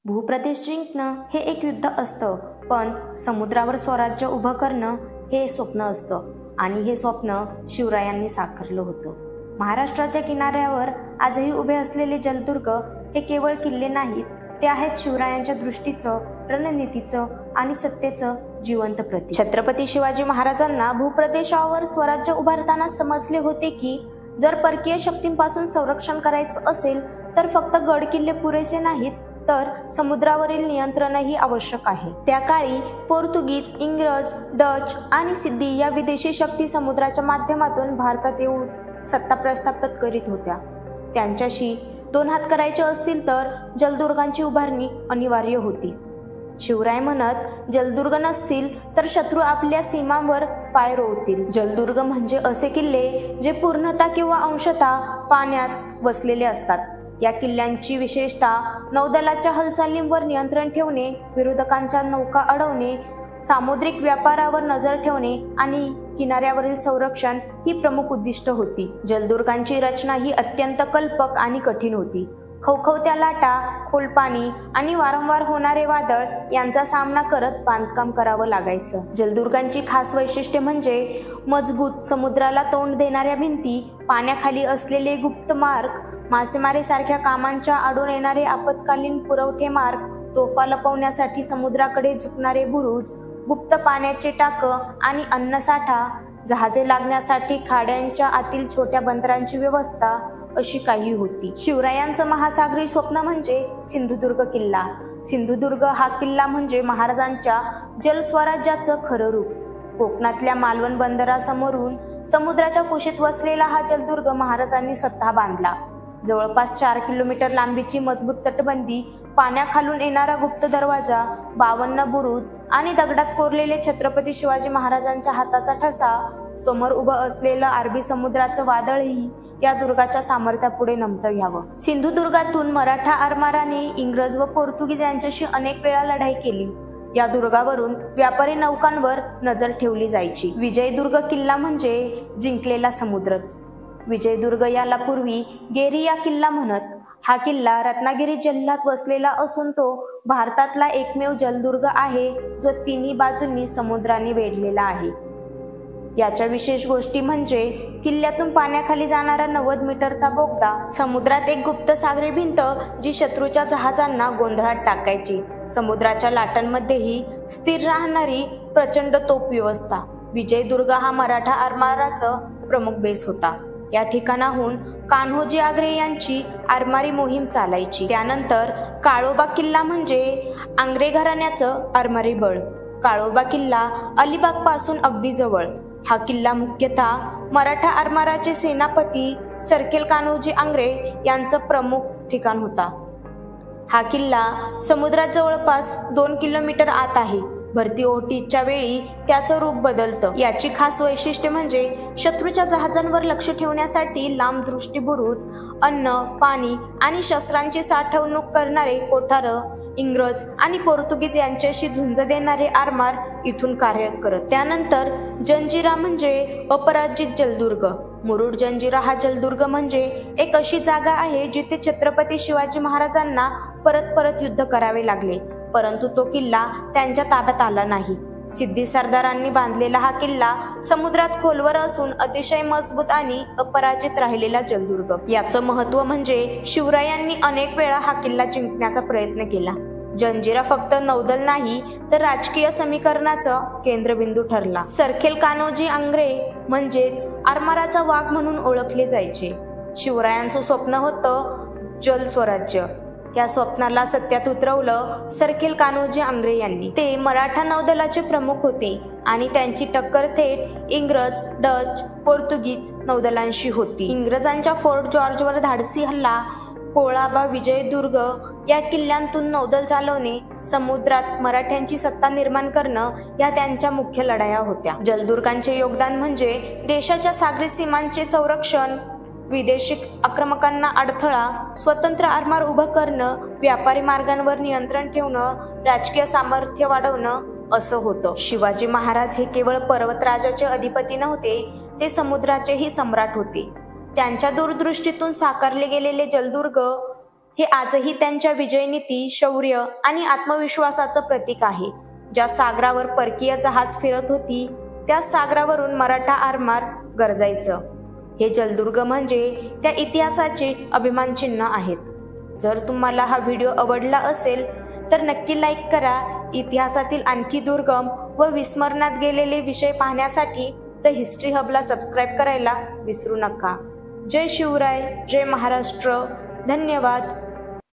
भूप्रदेश जिंकणं हे एक युद्ध असतं, पण समुद्रावर स्वराज्य उभं करणं हे स्वप्न असतं आणि हे स्वप्न शिवरायांनी साकारलं होतं. महाराष्ट्राच्या किनाऱ्यावर आजही उभे असलेले जलदुर्ग हे केवळ किल्ले नाहीत, ते आहेत शिवरायांच्या दृष्टीचं, रणनीतीचं आणि सत्तेचं जिवंत प्रतीक. छत्रपती शिवाजी महाराजांना भूप्रदेशावर स्वराज्य उभारताना समजले होते की जर परकीय शक्तींपासून संरक्षण करायचं असेल तर फक्त गड किल्ले पुरेसे नाहीत, तर समुद्रावरील नियंत्रणही आवश्यक आहे. त्या काळी पोर्तुगीज, इंग्रज, डच आणि सिद्धी या विदेशी शक्ती समुद्राच्या माध्यमातून भारतात येऊन सत्ता प्रस्थापित करीत होत्या. त्यांच्याशी दोन हात करायचे असतील तर जलदुर्गांची उभारणी अनिवार्य होती. शिवराय म्हणत, जलदुर्ग नसतील तर शत्रू आपल्या सीमांवर पाय रोवतील. जलदुर्ग म्हणजे असे किल्ले जे पूर्णतः किंवा अंशतः पाण्यात वसलेले असतात. या किल्ल्यांची विशेषतः नौदलाच्या हालचालींवर नियंत्रण ठेवणे, विरोधकांच्या नौका अडवणे, सामुद्रिक व्यापारावर नजर ठेवणे आणि किनाऱ्यावरील संरक्षण ही प्रमुख उद्दिष्ट होती. जलदुर्गांची रचना ही अत्यंत कल्पक आणि कठीण होती. खवखवत्या लाटा, खोल पाणी आणि वारंवार होणारे वादळ यांचा सामना करत बांधकाम करावं लागायचं. जलदुर्गांची खास वैशिष्ट्ये म्हणजे मजबूत समुद्राला तोंड देणाऱ्या भिंती, पाण्याखाली असलेले गुप्त मार्ग, मासेमारीसारख्या कामांच्या आडून येणारे आपत्कालीन पुरवठे मार्ग, तोफा लपवण्यासाठी समुद्राकडे झुकणारे बुरुज, गुप्त पाण्याचे टाकं आणि अन्नसाठा, जहाजे लागण्यासाठी खाड्यांच्या आतील छोट्या बंदरांची व्यवस्था अशी काही होती. शिवरायांचं महासागरी स्वप्न म्हणजे सिंधुदुर्ग किल्ला. सिंधुदुर्ग हा किल्ला म्हणजे महाराजांच्या जलस्वराज्याचं खरं रूप. कोकणातल्या मालवण बंदरासमोरून समुद्राच्या कुशीत वसलेला हा जलदुर्ग महाराजांनी स्वतः बांधला. जवळपास 4 किलोमीटर लांबीची मजबूत तटबंदी, पाण्याखालून येणारा गुप्त दरवाजा, 52 बुरुज आणि दगडात कोरलेले छत्रपती शिवाजी महाराजांच्या हाताचा ठसा, समोर उभं असलेलं अरबी समुद्राचं वादळही या दुर्गाच्या सामर्थ्यापुढे नमतं घ्यावं. सिंधुदुर्गातून मराठा आरमाराने इंग्रज व पोर्तुगीज यांच्याशी अनेक वेळा लढाई केली. या दुर्गावरून व्यापारी नौकांवर नजर ठेवली जायची. विजयदुर्ग किल्ला म्हणजे जिंकलेला समुद्रच. विजयदुर्ग याला पूर्वी गेरिया किल्ला म्हणत. हा किल्ला रत्नागिरी जिल्ह्यात वसलेला असून तो भारतातला एकमेव जलदुर्ग आहे जो तिन्ही बाजूंनी समुद्राने वेढलेला आहे. याच्या विशेष गोष्टी म्हणजे किल्ल्यातून पाण्याखाली जाणारा 90 मीटरचा बोगदा, समुद्रात एक गुप्त सागरी भिंत जी शत्रूच्या जहाजांना गोंधळात टाकायची, समुद्राच्या लाटांमध्येही स्थिर राहणारी प्रचंड तोफ व्यवस्था. विजयदुर्ग हा मराठा आरमाराचा प्रमुख बेस होता. या ठिकाणाहून कान्होजी आंग्रे यांची आरमारी मोहीम चालायची. त्यानंतर काळोबा किल्ला म्हणजे आंग्रे घराण्याचं आरमारी बळ. काळोबा किल्ला अलिबाग पासून अगदी जवळ. हा किल्ला मुख्यतः मराठा आरमाराचे सेनापती सरखेल कान्होजी आंग्रे यांचं प्रमुख ठिकाण होता. हा किल्ला समुद्रात जवळपास 2 किलोमीटर आत आहे. भरती ओहोटीच्या वेळी त्याचं रूप बदलतं. याची खास वैशिष्ट्य म्हणजे शत्रूच्या जहाजांवर लक्ष ठेवण्यासाठी लांब दृष्टी बुरुज, अन्न, पाणी आणि शस्त्रांची साठवणूक करणारे कोठारं, इंग्रज आणि पोर्तुगीज यांच्याशी झुंज देणारे आरमार इथून कार्य करत. त्यानंतर जंजिरा म्हणजे अपराजित जलदुर्ग. मुरुड जंजिरा हा जलदुर्ग म्हणजे एक अशी जागा आहे जिथे छत्रपती शिवाजी महाराजांना परत युद्ध करावे लागले, परंतु तो किल्ला त्यांच्या ताब्यात आला नाही. सिद्धी सरदारांनी बांधलेला हा किल्ला समुद्रात खोलवर असून अतिशय मजबूत आणि अपराजित राहिलेला जलदुर्ग. याचं महत्त्व म्हणजे शिवरायांनी अनेक वेळा हा किल्ला जिंकण्याचा प्रयत्न केला. जंजिरा फक्त नौदल नाही तर राजकीय समीकरणाचा केंद्रबिंदू ठरला. सरखेल कान्होजी आंग्रे म्हणजेच आरमाराचा वाघ म्हणून ओळखले जायचे. शिवरायांचं स्वप्न होतं जलस्वराज्य. त्या स्वप्नाला सत्यात उतरवलं सरखेल कान्होजी आंग्रे यांनी. ते मराठा नौदलाचे प्रमुख होते आणि त्यांची टक्कर थेट इंग्रज, डच, पोर्तुगीज नौदलांशी होती. इंग्रजांच्या फोर्ट जॉर्जवर धाडसी हल्ला, कोळाबा, विजयदुर्ग या किल्ल्यांतून नौदल चालवणे, समुद्रात मराठ्यांची सत्ता निर्माण करणं या त्यांच्या मुख्य लढाया होत्या. जलदुर्गांचे योगदान म्हणजे देशाच्या सागरी सीमांचे संरक्षण, विदेशी आक्रमकांना अडथळा, स्वतंत्र आरमार उभं करणं, व्यापारी मार्गांवर नियंत्रण ठेवणं, राजकीय सामर्थ्य वाढवणं असं होतं. शिवाजी महाराज हे केवळ पर्वतराजाचे अधिपती नव्हते, ते समुद्राचेही सम्राट होते. त्यांच्या दूरदृष्टीतून साकारले गेलेले जलदुर्ग हे आजही त्यांच्या विजयनीती, शौर्य आणि आत्मविश्वासाचं प्रतीक आहे. ज्या सागरावर परकीय जहाज फिरत होती त्याच सागरावरून मराठा आरमार गरजायचं. हे जलदुर्ग म्हणजे त्या इतिहासाचे अभिमानचिन्ह आहेत. जर तुम्हाला हा व्हिडिओ आवडला असेल तर नक्की लाईक करा. इतिहासातील आणखी दुर्गम व विस्मरणात गेलेले विषय पाहण्यासाठी द हिस्ट्री हबला सबस्क्राईब करायला विसरू नका. जय शिवराय, जय महाराष्ट्र. धन्यवाद.